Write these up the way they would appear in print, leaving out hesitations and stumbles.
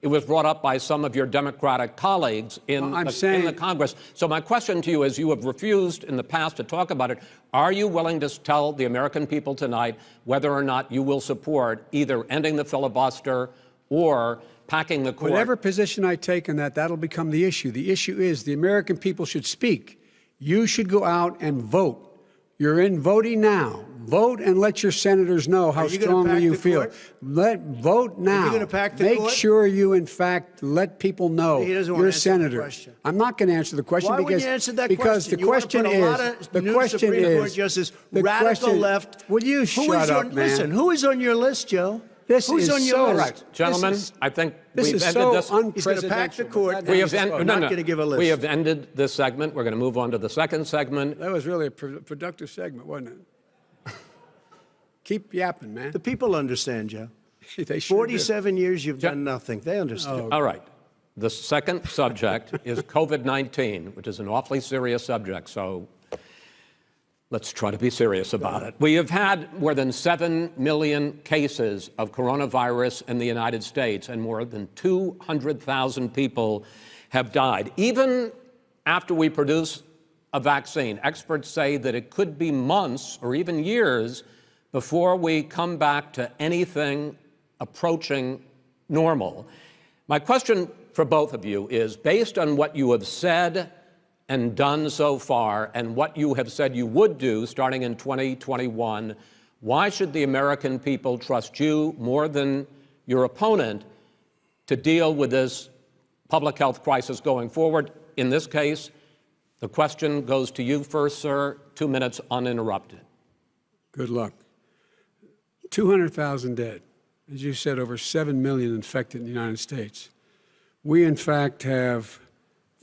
It was brought up by some of your Democratic colleagues in the Congress. So my question to you is, you have refused in the past to talk about it. Are you willing to tell the American people tonight whether or not you will support either ending the filibuster or packing the court? Whatever position I take on that, that'll become the issue. The issue is the American people should speak. You should go out and vote. You're in voting now. Vote and let your senators know how strongly you feel. Vote now. Are you going to pack the court? Make sure you, in fact, let people know you're a senator. I'm not going to answer the question. Why wouldn't you answer that because question? the question is, the question is, Justice, radical left. Will you shut up, man? Listen, who is on your list, Joe? Who's on your list? Right, gentlemen, I think this is so unprecedented. He's going to pack the court. He's not going to give a list. We have ended this segment. We're going to move on to the second segment. That was really a productive segment, wasn't it? Keep yapping, man. The people understand, Joe. They sure 47 years you've done nothing. They understand. All right. The second subject is COVID-19, which is an awfully serious subject, so let's try to be serious about it. We have had more than 7 million cases of coronavirus in the United States, and more than 200,000 people have died. Even after we produce a vaccine, experts say that it could be months or even years before we come back to anything approaching normal. My question for both of you is, based on what you have said and done so far, and what you have said you would do starting in 2021, why should the American people trust you more than your opponent to deal with this public health crisis going forward? In this case, the question goes to you first, sir. 2 minutes uninterrupted. Good luck. 200,000 dead. As you said, over 7 million infected in the United States. We, in fact, have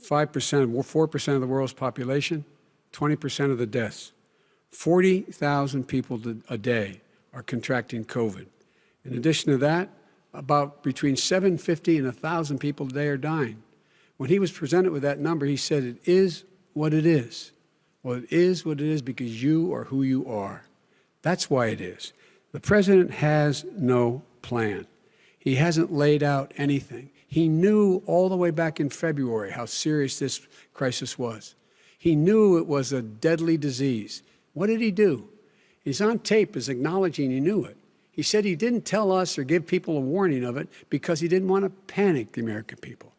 4% of the world's population, 20% of the deaths. 40,000 people a day are contracting COVID. In addition to that, about between 750 and 1,000 people a day are dying. When he was presented with that number, he said, it is what it is. Well, it is what it is because you are who you are. That's why it is. The president has no plan. He hasn't laid out anything. He knew all the way back in February how serious this crisis was. He knew it was a deadly disease. What did he do? He's on tape as acknowledging he knew it. He said he didn't tell us or give people a warning of it because he didn't want to panic the American people.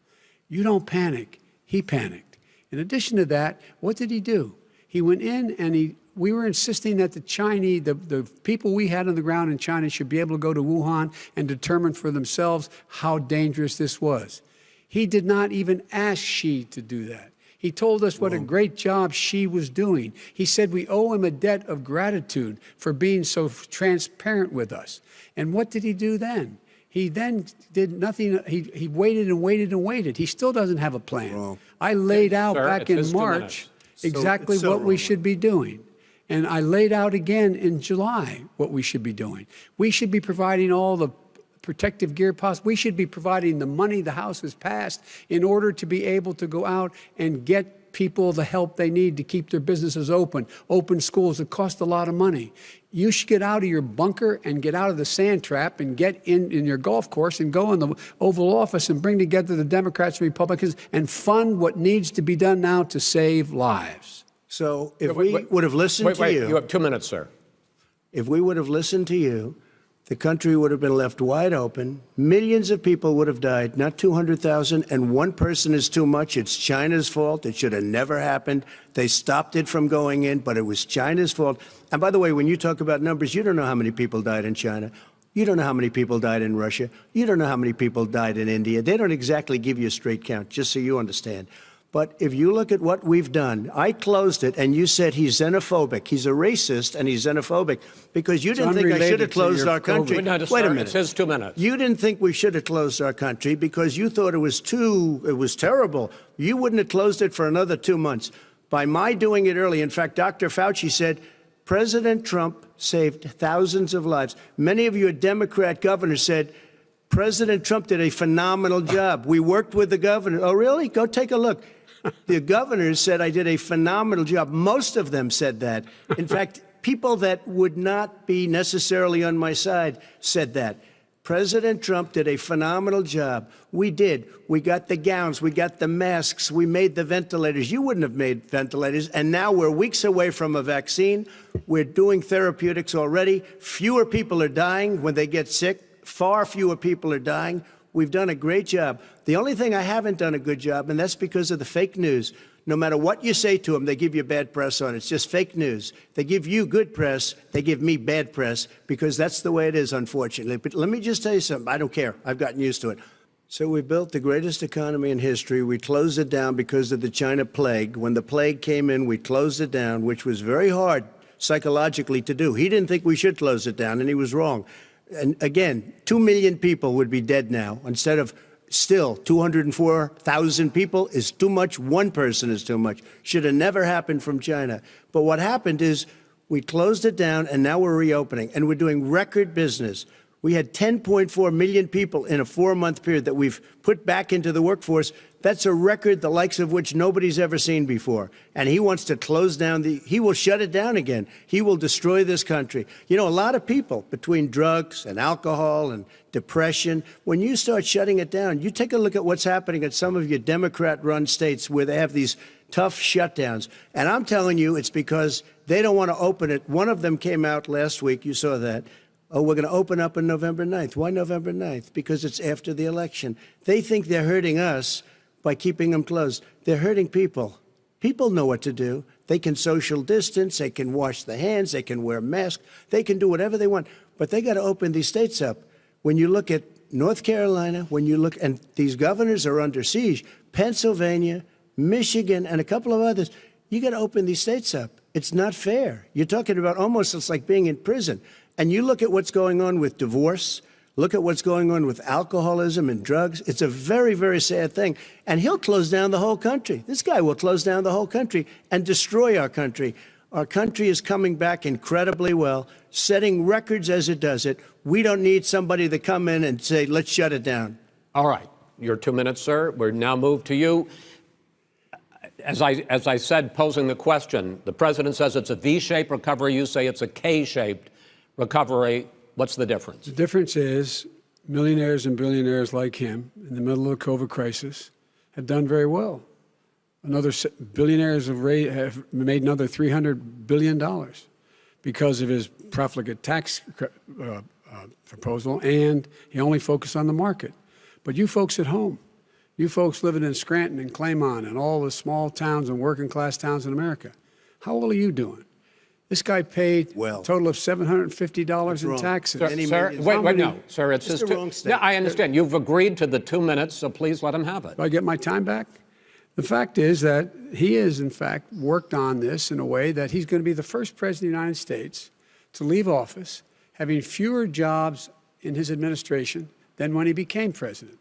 You don't panic. He panicked. In addition to that, what did he do? He went in and we were insisting that the Chinese, the people we had on the ground in China should be able to go to Wuhan and determine for themselves how dangerous this was. He did not even ask Xi to do that. He told us what a great job Xi was doing. He said we owe him a debt of gratitude for being so transparent with us. And what did he do then? He then did nothing. He waited and waited and waited. He still doesn't have a plan. I laid out back in March exactly what we should be doing. And I laid out again in July what we should be doing. We should be providing all the protective gear possible. We should be providing the money the House has passed in order to be able to go out and get people the help they need to keep their businesses open schools that cost a lot of money. You should get out of your bunker and get out of the sand trap and get in your golf course and go in the Oval Office and bring together the Democrats and Republicans and fund what needs to be done now to save lives. So if we would have listened to you... You have 2 minutes, sir. If we would have listened to you, the country would have been left wide open. Millions of people would have died, not 200,000, and one person is too much. It's China's fault. It should have never happened. They stopped it from going in, but it was China's fault. And by the way, when you talk about numbers, you don't know how many people died in China. You don't know how many people died in Russia. You don't know how many people died in India. They don't exactly give you a straight count, just so you understand. But if you look at what we've done, I closed it, and you said he's xenophobic. He's a racist, and he's xenophobic because you didn't think I should have closed our country. Wait a minute. It's his 2 minutes. You didn't think we should have closed our country because you thought it was terrible. You wouldn't have closed it for another 2 months. By my doing it early, in fact, Dr. Fauci said, President Trump saved thousands of lives. Many of your Democrat governors said, President Trump did a phenomenal job. We worked with the governor. Oh, really? Go take a look. The governors said I did a phenomenal job. Most of them said that. In fact, people that would not be necessarily on my side said that. President Trump did a phenomenal job. We did. We got the gowns. We got the masks. We made the ventilators. You wouldn't have made ventilators. And now we're weeks away from a vaccine. We're doing therapeutics already. Fewer people are dying when they get sick. Far fewer people are dying. We've done a great job. The only thing I haven't done a good job, and that's because of the fake news. No matter what you say to them, they give you bad press on it. It's just fake news. They give you good press. They give me bad press because that's the way it is, unfortunately. But let me just tell you something. I don't care. I've gotten used to it. So we built the greatest economy in history. We closed it down because of the China plague. When the plague came in, we closed it down, which was very hard psychologically to do. He didn't think we should close it down, and he was wrong. And again, 2 million people would be dead now instead of still 204,000 people is too much. One person is too much. Should have never happened from China. But what happened is we closed it down, and now we're reopening, and we're doing record business. We had 10.4 million people in a 4-month period that we've put back into the workforce. That's a record the likes of which nobody's ever seen before. And he wants to close down he will shut it down again. He will destroy this country. You know, a lot of people, between drugs and alcohol and depression, when you start shutting it down, you take a look at what's happening at some of your Democrat-run states where they have these tough shutdowns. And I'm telling you, it's because they don't want to open it. One of them came out last week. You saw that. Oh, we're going to open up on November 9th. Why November 9th? Because it's after the election. They think they're hurting us by keeping them closed. They're hurting people. People know what to do. They can social distance. They can wash their hands. They can wear masks. They can do whatever they want. But they got to open these states up. When you look at North Carolina, when you look, and these governors are under siege, Pennsylvania, Michigan, and a couple of others, you got to open these states up. It's not fair. You're talking about almost, it's like being in prison. And you look at what's going on with divorce, look at what's going on with alcoholism and drugs. It's a very, very sad thing. And he'll close down the whole country. This guy will close down the whole country and destroy our country. Our country is coming back incredibly well, setting records as it does it. We don't need somebody to come in and say, let's shut it down. All right. Your 2 minutes, sir. We're now moved to you. As I said, posing the question, the president says it's a V-shaped recovery. You say it's a K-shaped recovery. What's the difference? The difference is millionaires and billionaires like him in the middle of the COVID crisis have done very well. Billionaires have made another $300 billion because of his profligate tax proposal, and he only focused on the market. But you folks at home, you folks living in Scranton and Claymont and all the small towns and working class towns in America, how well are you doing? This guy paid a total of $750 in taxes. Sir, wait, no, sir, it's his wrong statement. Yeah, I understand. You've agreed to the 2 minutes, so please let him have it. Do I get my time back? The fact is that he has, in fact, worked on this in a way that he's going to be the first president of the United States to leave office having fewer jobs in his administration than when he became president.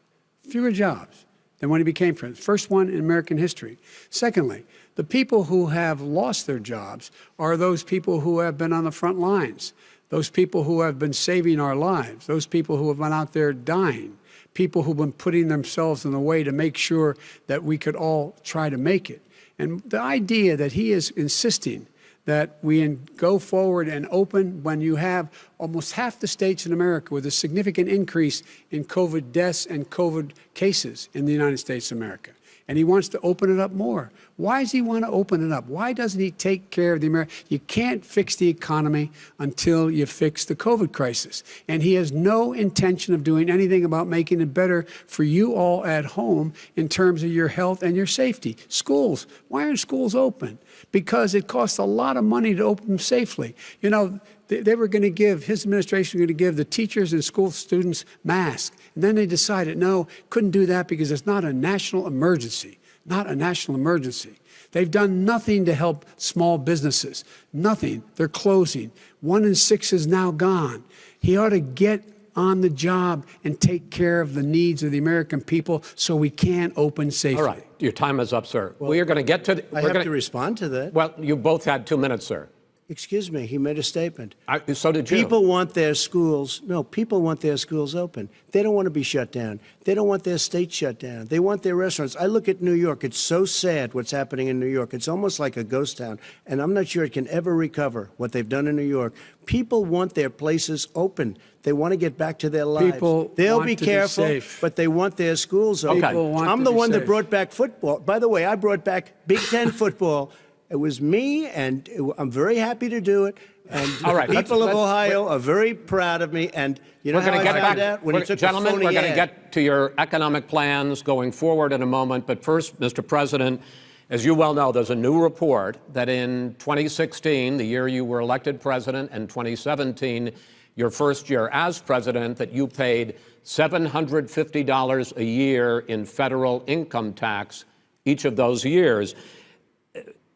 Fewer jobs than when he became president. First one in American history. Secondly, the people who have lost their jobs are those people who have been on the front lines, those people who have been saving our lives, those people who have been out there dying, people who've been putting themselves in the way to make sure that we could all try to make it. And the idea that he is insisting that we go forward and open when you have almost half the states in America with a significant increase in COVID deaths and COVID cases in the United States of America. And he wants to open it up more. Why does he want to open it up? Why doesn't he take care of the American? You can't fix the economy until you fix the COVID crisis. And he has no intention of doing anything about making it better for you all at home in terms of your health and your safety. Schools. Why aren't schools open? Because it costs a lot of money to open them safely. You know, they were going to give, his administration was going to give the teachers and school students masks. And then they decided, no, couldn't do that because it's not a national emergency. Not a national emergency. They've done nothing to help small businesses. Nothing. They're closing. 1 in 6 is now gone. He ought to get on the job and take care of the needs of the American people so we can open safely. All right. Your time is up, sir. Well, we are going to get to... I have to respond to that. Well, you both had 2 minutes, sir. Excuse me, he made a statement. So did you. People want their schools, no, people want their schools open. They don't want to be shut down. They don't want their state shut down. They want their restaurants. I look at New York. It's so sad what's happening in New York. It's almost like a ghost town, and I'm not sure it can ever recover what they've done in New York. People want their places open. They want to get back to their lives. They'll be careful, but they want their schools open. I'm the one that brought back football. By the way, I brought back Big Ten football. It was me, and I'm very happy to do it. And all right, people of Ohio are very proud of me. And you know how I found out? When he took gentlemen, a phony we're going to ad. get to your economic plans going forward in a moment. But first, Mr. President, as you well know, there's a new report that in 2016, the year you were elected president, and 2017, your first year as president, that you paid $750 a year in federal income tax each of those years.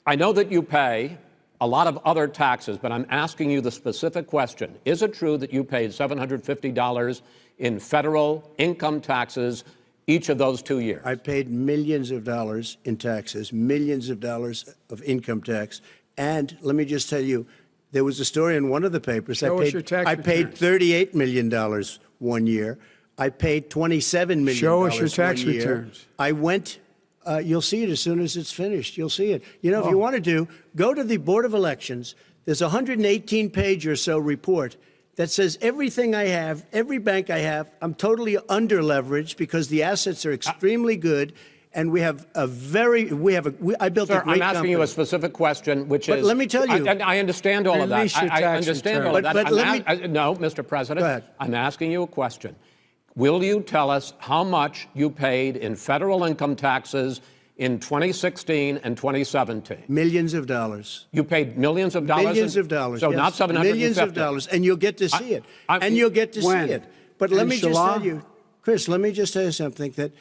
I know that you pay a lot of other taxes, but I'm asking you the specific question. Is it true that you paid $750 in federal income taxes each of those 2 years? I paid millions of dollars in taxes, millions of dollars of income tax. And let me just tell you, there was a story in one of the papers. Show us your tax I paid $38 million 1 year. I paid $27 million. Show us your tax 1 year. returns. I went. You'll see it as soon as it's finished. You'll see it. You know, if you want to go to the Board of Elections. There's a 118-page or so report that says everything I have, every bank I have, I'm totally under-leveraged because the assets are extremely good, and we have a very, I built a great company. I'm asking you a specific question, which is. Let me tell you. I understand all of that. I understand all of that. No, Mr. President. Go ahead. I'm asking you a question. Will you tell us how much you paid in federal income taxes in 2016 and 2017? Millions of dollars. You paid millions of dollars? Millions of dollars. So yes. not 750. Millions of dollars, and you'll get to see it. And you'll get to see it. But let me just tell you, Chris, let me just tell you something, that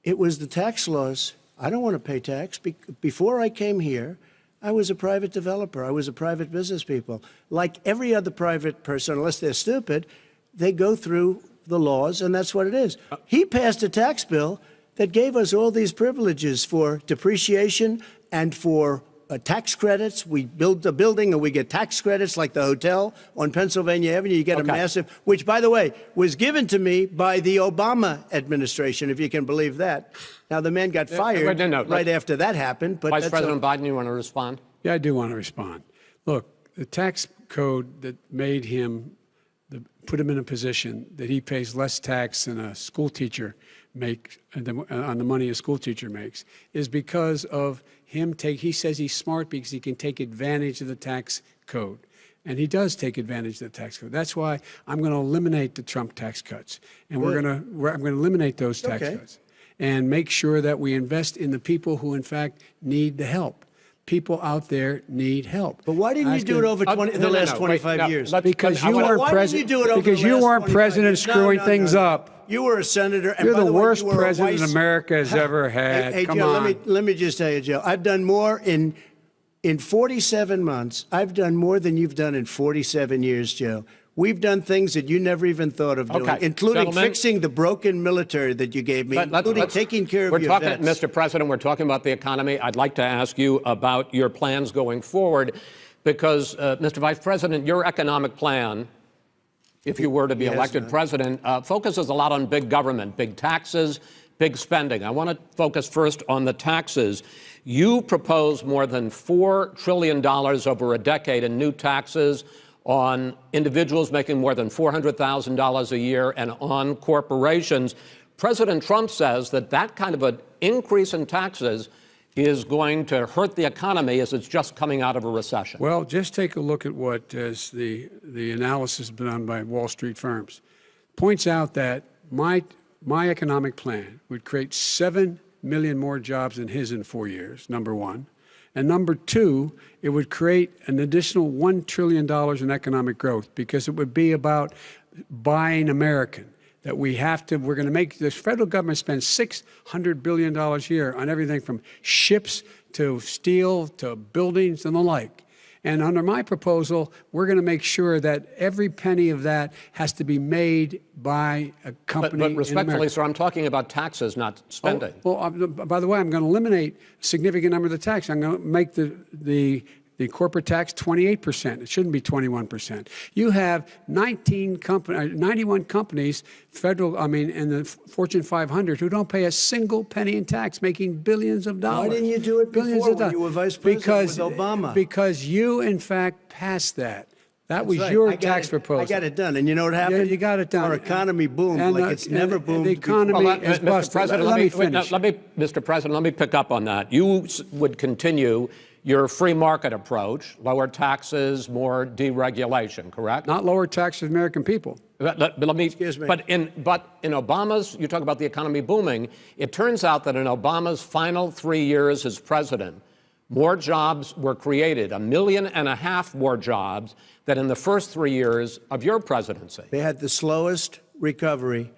it was the tax laws. I don't want to pay tax. Before I came here, I was a private developer. I was a private business people. Like every other private person, unless they're stupid, they go through the laws, and that's what it is. He passed a tax bill that gave us all these privileges for depreciation and for tax credits. We build a building and we get tax credits, like the hotel on Pennsylvania Avenue. You get a massive, which, by the way, was given to me by the Obama administration, if you can believe that. Now, the man got fired right after that happened. But Vice President Biden, you want to respond? Yeah, I do want to respond. Look, the tax code that made him, put him in a position that he pays less tax than a school teacher makes on the money a school teacher makes, is because of him he says he's smart because he can take advantage of the tax code. And he does take advantage of the tax code. That's why I'm going to eliminate the Trump tax cuts. And I'm going to eliminate those tax cuts and make sure that we invest in the people who, in fact, need the help. People out there need help. But why didn't you do it over the last 25 years? Because you weren't president. Because you weren't president screwing things up. You were a senator. And You're by the way, worst you were president America has ever had. Hey, Come Joe, on. let me just tell you, Joe. I've done more in 47 months. I've done more than you've done in 47 years, Joe. We've done things that you never even thought of doing, including fixing the broken military that you gave me, including taking care of your vets. Mr. President, we're talking about the economy. I'd like to ask you about your plans going forward, because, Mr. Vice President, your economic plan, if you were to be elected president, focuses a lot on big government, big taxes, big spending. I want to focus first on the taxes. You propose more than $4 trillion over a decade in new taxes on individuals making more than $400,000 a year and on corporations. President Trump says that that kind of an increase in taxes is going to hurt the economy as it's just coming out of a recession. Well, just take a look at what the analysis done by Wall Street firms. Points out that my economic plan would create 7 million more jobs than his in 4 years, number one. And number two, it would create an additional $1 trillion in economic growth, because it would be about buying American. That we're going to make, the federal government spend $600 billion a year on everything from ships to steel to buildings and the like. And under my proposal, we're going to make sure that every penny of that has to be made by a company. But respectfully, sir, I'm talking about taxes, not spending. By the way, I'm going to eliminate a significant number of the tax. I'm going to make the The corporate tax, 28%. It shouldn't be 21%. You have 91 companies, in the Fortune 500, who don't pay a single penny in tax, making billions of dollars. Why didn't you do it before when you were vice president with Obama? Because you, in fact, passed that. That was right. your I got tax it. proposal. I got it done. And you know what happened? Yeah, you got it done. Our economy boomed like it's never boomed The economy before. is busted. President, Let me finish. Mr. President, let me pick up on that. You would continue your free market approach, lower taxes, more deregulation, correct? Not lower taxes for the American people. But let me. Excuse me. But in Obama's, you talk about the economy booming. It turns out that in Obama's final 3 years as president, more jobs were created, 1.5 million more jobs than in the first 3 years of your presidency. They had the slowest recovery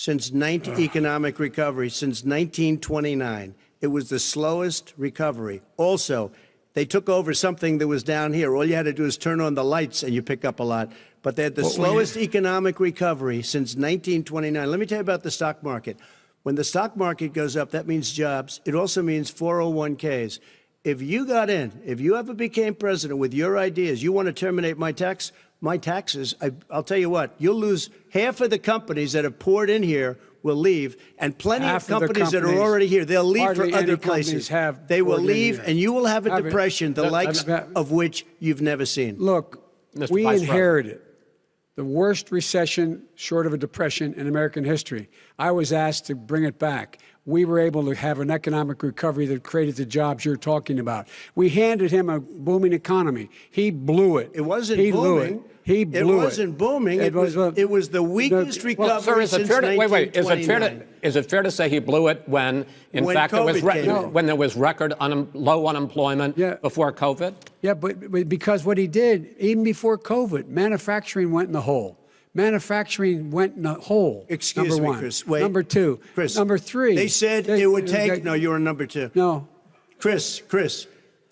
economic recovery since 1929. It was the slowest recovery. Also, they took over something that was down here. All you had to do is turn on the lights and you pick up a lot. But they had the slowest economic recovery since 1929. Let me tell you about the stock market. When the stock market goes up, that means jobs. It also means 401ks. If you got in, if you ever became president with your ideas, you want to terminate my taxes, I'll tell you what, you'll lose half of the companies that have poured in here will leave, and plenty of companies that are already here, they'll leave for other places. They will leave, and you will have a depression, the likes of which you've never seen. Look, we inherited the worst recession short of a depression in American history. I was asked to bring it back. We were able to have an economic recovery that created the jobs you're talking about. We handed him a booming economy. He blew it. It wasn't booming. Blew it. It wasn't booming. It was the weakest recovery since 1929. Is it fair to say he blew it when fact, when there was record low unemployment before COVID? Yeah, but because what he did, even before COVID, manufacturing went in the hole. Manufacturing went in the hole. Excuse me, one. Chris. Wait. Number two. Chris. Number three. They said it would take. No, you're on number two. No. Chris.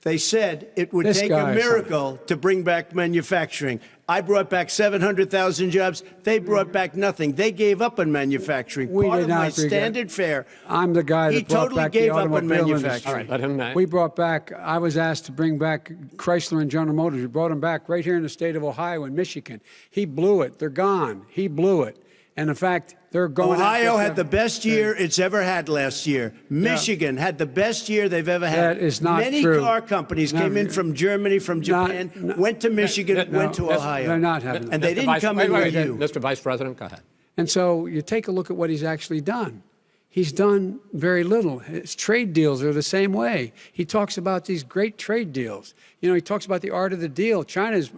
They said it would take a miracle to bring back manufacturing. I brought back 700,000 jobs. They brought back nothing. They gave up on manufacturing. Part of my standard fare. I'm the guy that brought back the automobile industry. All right, let him. We brought back. I was asked to bring back Chrysler and General Motors. We brought them back right here in the state of Ohio and Michigan. He blew it. They're gone. He blew it. And in fact, they're going. Ohio had the best year it's ever had last year. Michigan had the best year they've ever had. That is not Many true. car companies came in from Germany, from Japan, went to Michigan, went to Ohio. They're not having. And they didn't come in with you. Mr. Vice President, go ahead. And so you take a look at what he's actually done. He's done very little. His trade deals are the same way. He talks about these great trade deals. You know, he talks about the art of the deal. China's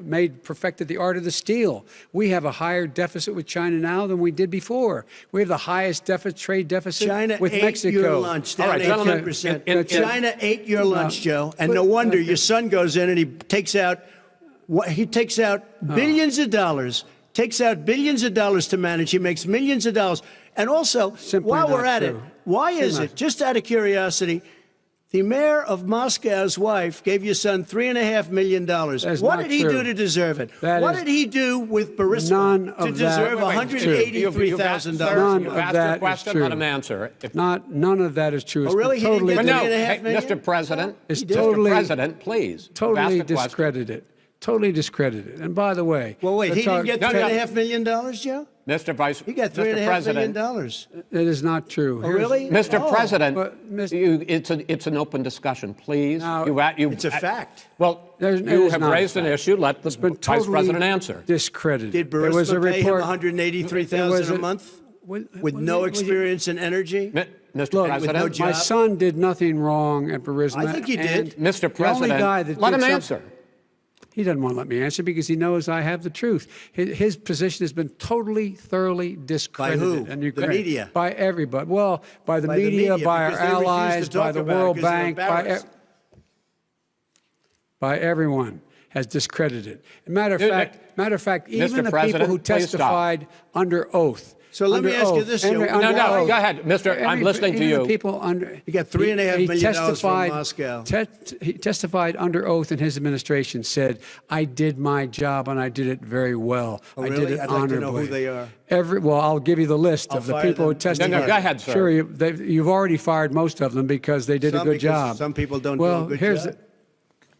perfected the art of the steal. We have a higher deficit with China now than we did before. We have the highest trade deficit with Mexico. China ate your lunch, down 18%. China ate your lunch, Joe. And no wonder your son goes in and he takes out billions of dollars. Takes out billions of dollars to manage. He makes millions of dollars. And also, while we're at it, why is it, just out of curiosity, the mayor of Moscow's wife gave your son $3.5 million. What did he do to deserve it? What did he do with Burisma to deserve $183,000? None of that is true. Let him answer. None of that is true. Oh, really? He didn't get $3.5 million? Mr. President, Mr. President, please. Totally discredited. Totally discredited. And by the way, well, wait, he didn't get $3.5 million, Joe? Mr. Vice, he got $3.5 million. That is not true. Oh, really? Mr. President, it's an open discussion, please. It's a fact. Well, you have raised an issue. Let the Vice President answer. Discredited. Did Burisma pay him $183,000 a month with no experience in energy? Mr. President, my son did nothing wrong at Burisma. I think he did. Mr. President, let him answer. He doesn't want to let me answer because he knows I have the truth. His position has been totally, thoroughly discredited. By who? The media? By everybody. Well, by the media, by our allies, by the World Bank, by everyone has discredited. Matter of fact, even the people who testified under oath. So let me ask you this. No, go ahead, Mr. I'm listening to you. He got $3.5 million from Moscow. He testified under oath in his administration, said, I did my job and I did it very well. Oh, I really? did it I'd honorably. like to know who they are. Well, I'll give you the list of the people who testified. No, go ahead, sir. Sure, you've already fired most of them because they did a good job. Some people don't do a good job.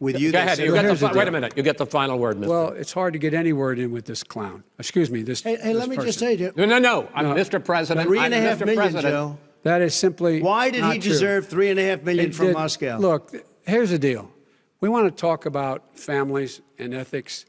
with you. Go they ahead. said, You get here's the wait a deal. minute. You get the final word, Mr. Well, it's hard to get any word in with this clown. Excuse me, this. Hey, this let me just person. say, No. Mr. President. $3.5 Mr. million, President. Joe. That is simply Why did not he true. deserve $3.5 million It from did- Moscow? Look, here's the deal. We want to talk about families and ethics.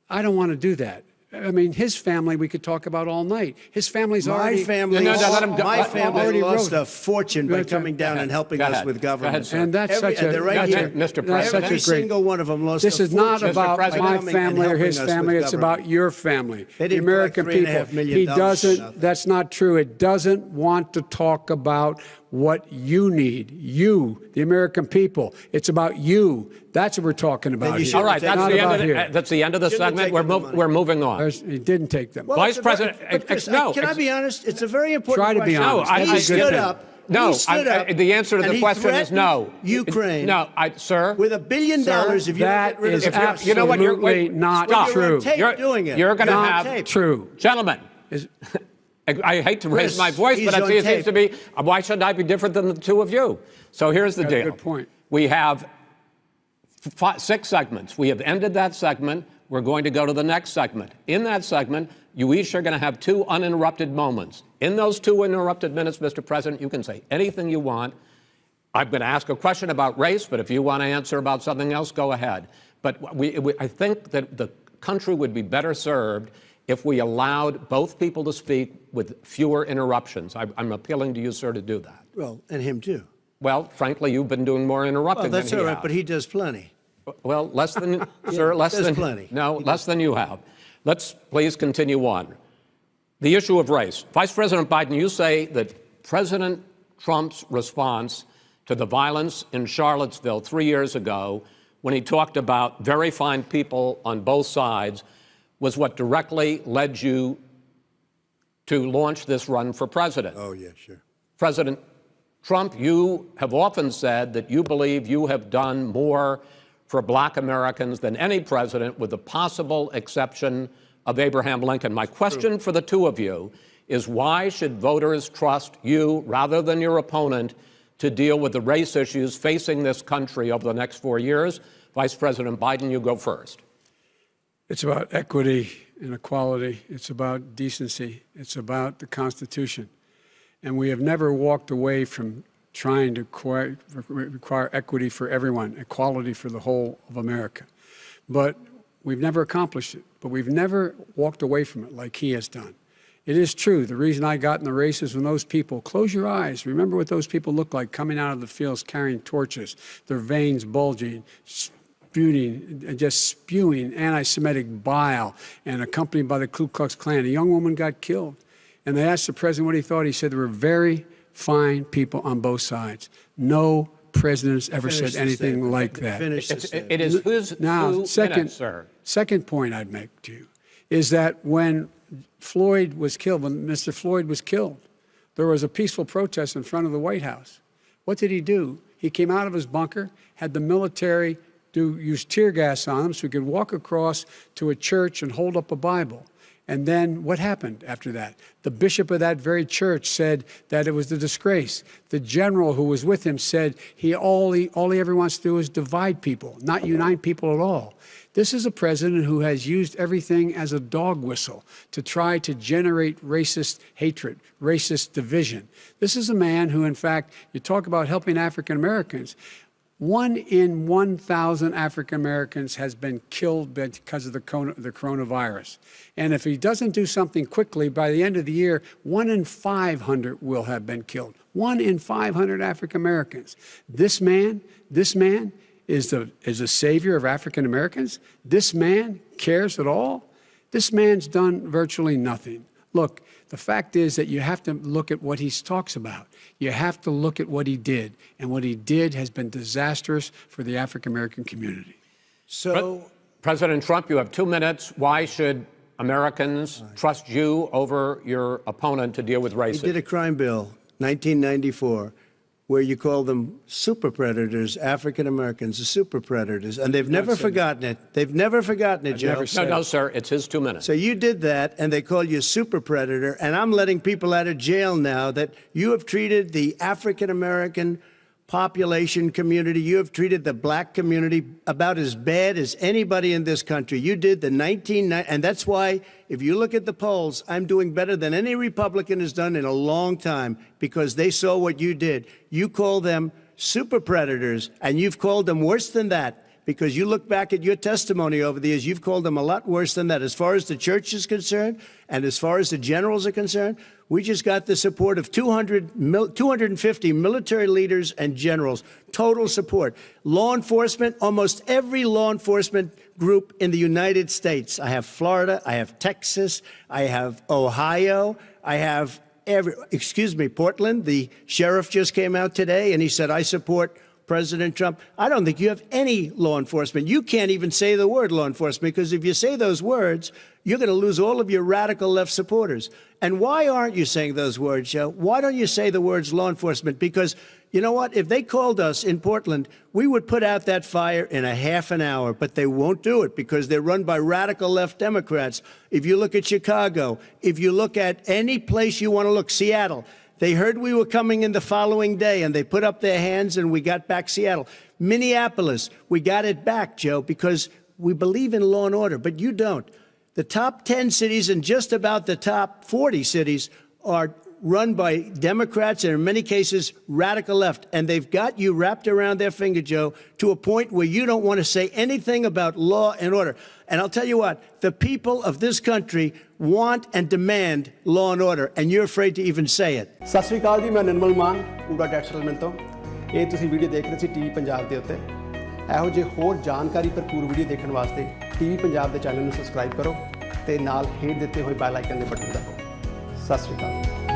I don't want to do that. I mean, his family we could talk about all night. His family's My already... family, No, let him go. my family already lost wrote. a fortune by coming down and helping Go us ahead. with Go ahead, government. sir. And that's such a... they're right Mr. here. Mr. That's President. such Every a great... single one of them lost This a is not fortune about by President. my coming and family or his helping us family. with It's government. about your family, They the didn't American collect people. $3.5 million He for doesn't... nothing. That's not true. It doesn't want to talk about what you need. You, the American people. It's about you. That's what we're talking about you here. should All right, Take that's it the, about end of here. that's the end of the Shouldn't have segment. taken the money. We're moving on. He didn't take them. Well, Vice it's a very- President, but Chris, no, can I ex- be honest? It's a very important Try to be question. honest. No, I- he I- stood I- up. No, he stood up. the answer to and the he question is threatened no. Ukraine. No, sir. With $1 billion, if you don't That get rid of is the trust. absolutely You know what, you're- wait, not stop. You're true. on tape doing it. You're going to You're on have tape. True. Gentlemen. Is- I hate to raise Chris, my voice, he's but on it seems tape. to be, why should I be different than the two of you? So here's the Got a deal. good point. We have 6 segments. We have ended that segment. We're going to go to the next segment. In that segment, you each are going to have 2 uninterrupted moments. In those 2 uninterrupted minutes, Mr. President, you can say anything you want. I'm going to ask a question about race, but if you want to answer about something else, go ahead. But I think that the country would be better served if we allowed both people to speak with fewer interruptions. I'm appealing to you, sir, to do that. Well, and him too. Well, frankly, you've been doing more interrupting Well, that's than all he right, has. but he does plenty. Well, less than, sir, less there's than. plenty. No, less than you have. Let's please continue on. The issue of race. Vice President Biden, you say that President Trump's response to the violence in Charlottesville 3 years ago, when he talked about very fine people on both sides, was what directly led you to launch this run for president. Oh, yeah, sure. President Trump, you have often said that you believe you have done more for black Americans than any president, with the possible exception of Abraham Lincoln. My question for the two of you is, why should voters trust you rather than your opponent to deal with the race issues facing this country over the next 4 years? Vice President Biden, you go first. It's about equity and equality. It's about decency. It's about the Constitution. And we have never walked away from trying to require equity for everyone, equality for the whole of America. But we've never accomplished it. But we've never walked away from it like he has done. It is true. The reason I got in the race is when those people, close your eyes, remember what those people looked like coming out of the fields carrying torches, their veins bulging, just spewing anti-Semitic bile, and accompanied by the Ku Klux Klan. A young woman got killed. And they asked the president what he thought. He said there were very fine people on both sides. No president has ever said anything like that. It is whose Now, 2 minutes, sir. second point I'd make to you is that when Floyd was killed, when Mr. Floyd was killed, there was a peaceful protest in front of the White House. What did he do? He came out of his bunker, had the military use tear gas on him so he could walk across to a church and hold up a Bible. And then what happened after that? The bishop of that very church said that it was a disgrace. The general who was with him said all he ever wants to do is divide people, not unite people at all. This is a president who has used everything as a dog whistle to try to generate racist hatred, racist division. This is a man who, in fact, you talk about helping African Americans. 1 in 1,000 African Americans has been killed because of the coronavirus. And if he doesn't do something quickly, by the end of the year, 1 in 500 will have been killed. 1 in 500 African Americans. This man is a savior of African Americans. This man cares at all. This man's done virtually nothing. Look, the fact is that you have to look at what he talks about. You have to look at what he did. And what he did has been disastrous for the African-American community. So, President Trump, you have 2 minutes. Why should Americans trust you over your opponent to deal with he racism? did a crime bill, 1994, where you call them super predators, African Americans, the super predators, and they've never forgotten it. They've never forgotten it, Joe. No, sir, it's his 2 minutes. So you did that, and they call you a super predator, and I'm letting people out of jail now that you have treated the African American population community. You have treated the black community about as bad as anybody in this country. You did the 1990, and that's why, if you look at the polls, I'm doing better than any Republican has done in a long time, because they saw what you did. You call them super predators, and you've called them worse than that. Because you look back at your testimony over the years, you've called them a lot worse than that. As far as the church is concerned, and as far as the generals are concerned, we just got the support of 250 military leaders and generals, total support. Law enforcement, almost every law enforcement group in the United States. I have Florida, I have Texas, I have Ohio, I have Portland. The sheriff just came out today and he said, I support President Trump. I don't think you have any law enforcement. You can't even say the word law enforcement, because if you say those words, you're going to lose all of your radical left supporters. And why aren't you saying those words, Joe? Why don't you say the words law enforcement? Because you know what? If they called us in Portland, we would put out that fire in a half an hour, but they won't do it because they're run by radical left Democrats. If you look at Chicago, if you look at any place you want to look, Seattle, they heard we were coming in the following day, and they put up their hands, and we got back Seattle. Minneapolis, we got it back, Joe, because we believe in law and order, but you don't. The top 10 cities and just about the top 40 cities are run by Democrats and, in many cases, radical left. And they've got you wrapped around their finger, Joe, to a point where you don't want to say anything about law and order. And I'll tell you what, the people of this country want and demand law and order, and you're afraid to even say it. ਸਤਿ ਸ਼੍ਰੀ ਅਕਾਲ ਜੀ, ਮੈਂ ਨਿਰਮਲ ਮਾਨ ਪੂਰਾ tax settlement ਤੋਂ। ਇਹ ਤੁਸੀਂ video ਦੇਖ ਰਹੇ ਸੀ TV Punjab ਦੇ ਉੱਤੇ। ਇਹੋ ਜਿਹੇ ਹੋਰ ਜਾਣਕਾਰੀ ਭਰਪੂਰ ਵੀਡੀਓ ਦੇਖਣ ਵਾਸਤੇ ਟੀਵੀ ਪੰਜਾਬ ਦੇ ਚੈਨਲ ਨੂੰ ਸਬਸਕ੍ਰਾਈਬ ਕਰੋ ਤੇ ਨਾਲ ਹੇਠ ਦਿੱਤੇ ਹੋਏ ਬੈਲ ਆਈਕਨ ਦੇ ਬਟਨ ਦਬਾਓ। ਸਤਿ ਸ਼੍ਰੀ ਅਕਾਲ।